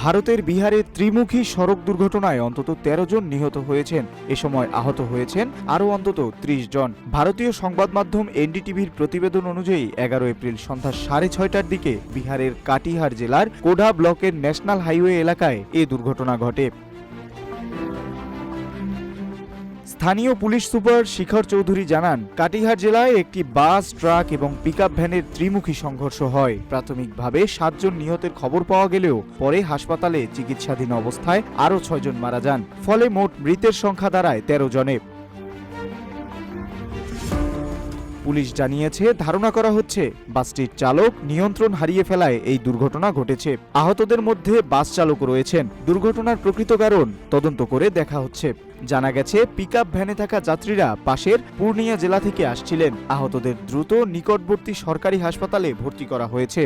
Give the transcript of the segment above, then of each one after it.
ভারতের বিহারে ত্রিমুখী সড়ক দুর্ঘটনায় অন্তত ১৩ জন নিহত হয়েছেন। এ সময় আহত হয়েছেন আরও অন্তত ৩০ জন। ভারতীয় সংবাদ মাধ্যম এনডিটিভির প্রতিবেদন অনুযায়ী ১১ এপ্রিল সন্ধ্যা ৬:৩০টার দিকে বিহারের কাটিহার জেলার কোঢা ব্লকের ন্যাশনাল হাইওয়ে এলাকায় এ দুর্ঘটনা ঘটে। স্থানীয় পুলিশ সুপার শিখর চৌধুরী জানান, কাটিহার জেলায় একটি বাস, ট্রাক এবং পিকআপ ভ্যানের ত্রিমুখী সংঘর্ষ হয়। প্রাথমিকভাবে ৭ জন নিহতের খবর পাওয়া গেলেও পরে হাসপাতালে চিকিৎসাধীন অবস্থায় আরও ৬ জন মারা যান। ফলে মোট মৃতের সংখ্যা দাঁড়ায় ১৩ জনে। পুলিশ জানিয়েছে, ধারণা করা হচ্ছে বাসটির চালক নিয়ন্ত্রণ হারিয়ে ফেলায় এই দুর্ঘটনা ঘটেছে। আহতদের মধ্যে বাস চালকও রয়েছেন। দুর্ঘটনার প্রকৃত কারণ তদন্ত করে দেখা হচ্ছে। জানা গেছে, পিকআপ ভ্যানে থাকা যাত্রীরা পাশের পূর্ণিয়া জেলা থেকে আসছিলেন। আহতদের দ্রুত নিকটবর্তী সরকারি হাসপাতালে ভর্তি করা হয়েছে।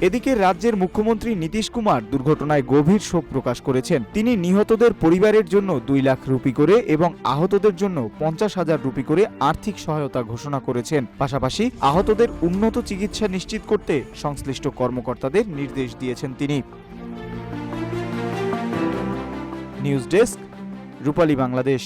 এদিকে রাজ্যের মুখ্যমন্ত্রী নীতিশ কুমার দুর্ঘটনায় গভীর শোক প্রকাশ করেছেন। তিনি নিহতদের পরিবারের জন্য ২ লাখ রুপি করে এবং আহতদের জন্য ৫০,০০০ রুপি করে আর্থিক সহায়তা ঘোষণা করেছেন। পাশাপাশি আহতদের উন্নত চিকিৎসা নিশ্চিত করতে সংশ্লিষ্ট কর্মকর্তাদের নির্দেশ দিয়েছেন তিনি। নিউজ ডেস্ক, রূপালী বাংলাদেশ।